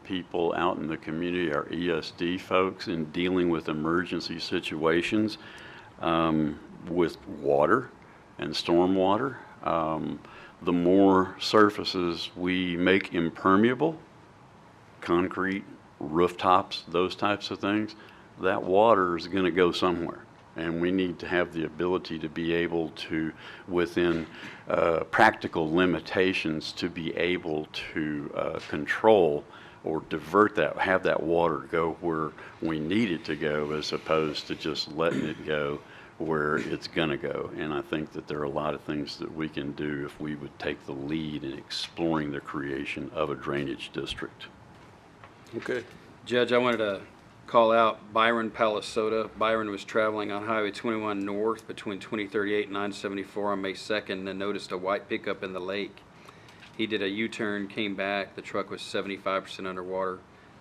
people out in the community, our ESD folks, in dealing with emergency situations with water and stormwater. The more surfaces we make impermeable, concrete, rooftops, those types of things, that water is going to go somewhere. And we need to have the ability to be able to, within practical limitations, to be able to control or divert that, have that water go where we need it to go, as opposed to just letting it go where it's going to go. And I think that there are a lot of things that we can do if we would take the lead in exploring the creation of a drainage district. Okay. Judge, I wanted to call out Byron Palisota. Byron was traveling on Highway 21 north between 2038 and 974 on May 2nd and noticed a white pickup in the lake. He did a U-turn, came back. The truck was 75% underwater.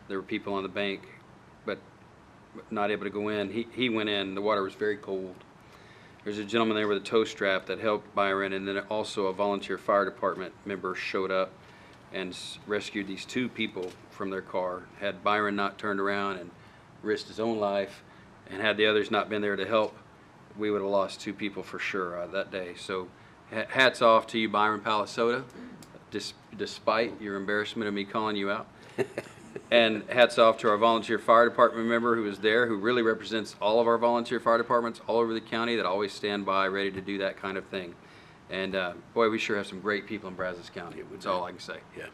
There were people on the bank, but not able to go in. He went in. The water was very cold. There's a gentleman there with a tow strap that helped Byron, and then also a volunteer fire department member showed up and rescued these two people from their car. Had Byron not turned around and risked his own life, and had the others not been there to help, we would have lost two people for sure that day. So hats off to you, Byron Palisota, despite your embarrassment of me calling you out. And hats off to our volunteer fire department member who was there, who really represents all of our volunteer fire departments all over the county that always stand by ready to do that kind of thing. And boy, we sure have some great people in Brazos County. That's all I can say. Yeah.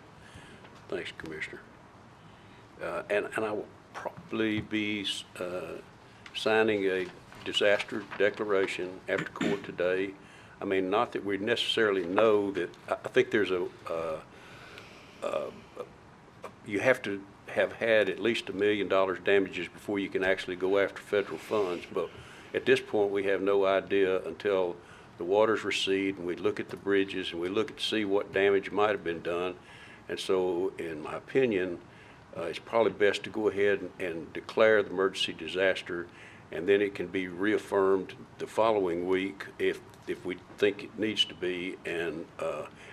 Thanks, Commissioner. And I will probably be signing a disaster declaration after court today. I mean, not that we necessarily know that. I think there's you have to have had at least $1 million damages before you can actually go after federal funds. But at this point, we have no idea until the waters recede and we look at the bridges and we look at see what damage might have been done. And so, in my opinion, it's probably best to go ahead and declare the emergency disaster, and then it can be reaffirmed the following week if we think it needs to be, and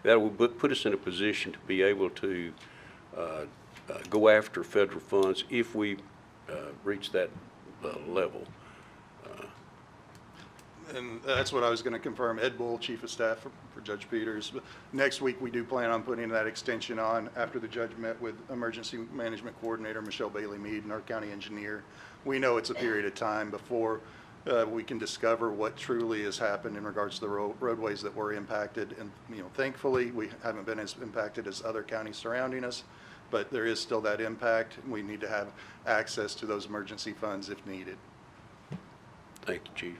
that will put us in a position to be able to go after federal funds if we reach that level. And that's what I was going to confirm. Ed Bull, Chief of Staff for Judge Peters. Next week, we do plan on putting that extension on after the judge met with Emergency Management Coordinator Michelle Bailey-Mead and our county engineer. We know it's a period of time before we can discover what truly has happened in regards to the roadways that were impacted. And thankfully, we haven't been as impacted as other counties surrounding us, but there is still that impact. We need to have access to those emergency funds if needed. Thank you, Chief.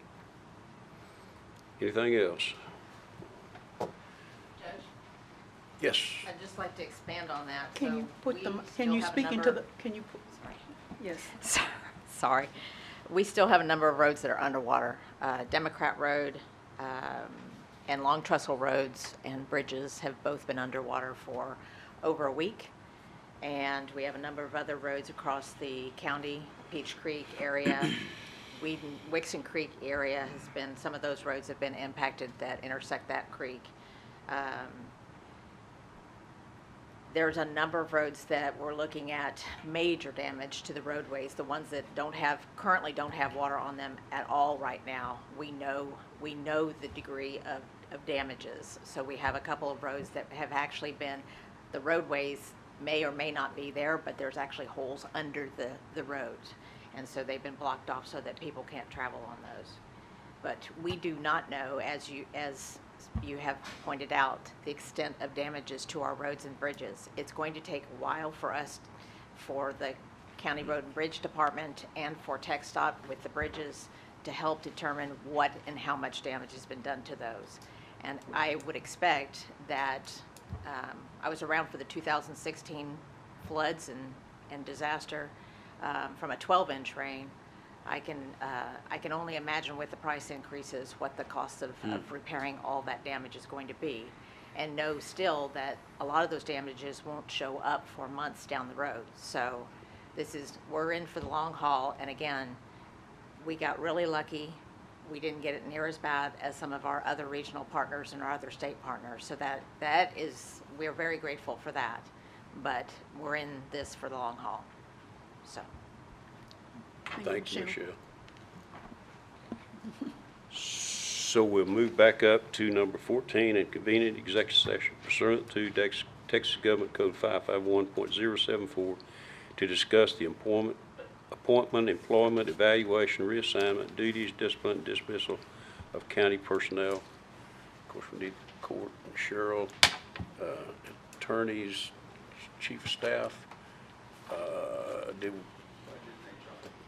Anything else? Judge, Yes. I'd just like to expand on that. Can So you put we them, still can you have a speak into number- the, can you put, Sorry. yes. Sorry. We still have a number of roads that are underwater. Democrat Road and Long Trestle roads and bridges have both been underwater for over a week. And we have a number of other roads across the county, Peach Creek area, Wixon Creek area has been, some of those roads have been impacted that intersect that creek. There's a number of roads that we're looking at major damage to the roadways, the ones that currently don't have water on them at all right now. We know the degree of damages. So we have a couple of roads that have actually been, the roadways may or may not be there, but there's actually holes under the roads. And so they've been blocked off so that people can't travel on those. But we do not know, as you have pointed out, the extent of damages to our roads and bridges. It's going to take a while for the County Road and Bridge Department and for TxDOT with the bridges to help determine what and how much damage has been done to those. And I would expect that, I was around for the 2016 floods and disaster. From a 12-inch rain, I can only imagine with the price increases what the cost of repairing all that damage is going to be, and know still that a lot of those damages won't show up for months down the road. So we're in for the long haul, and again, we got really lucky. We didn't get it near as bad as some of our other regional partners and our other state partners. So we're very grateful for that. but we're in this for the long haul, so. Thank you, Michelle. So we'll move back up to number 14 and convene an executive session pursuant to Texas Government Code 551.074 to discuss the appointment, employment, evaluation, reassignment, duties, discipline, dismissal of county personnel. Of course, we need the court and Cheryl, attorneys, chief of staff,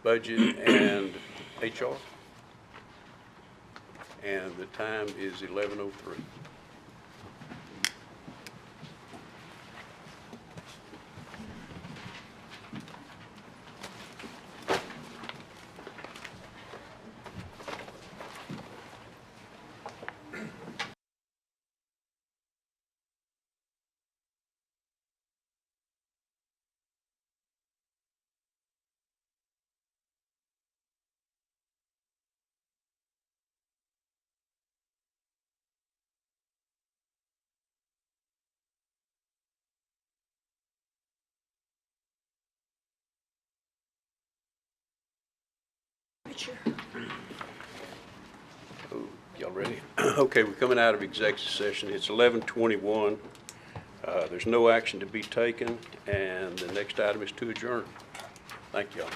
budget and HR. And the time is 11:03. Oh, y'all ready? Okay, we're coming out of executive session. It's 11:21. There's no action to be taken, and the next item is to adjourn. Thank y'all.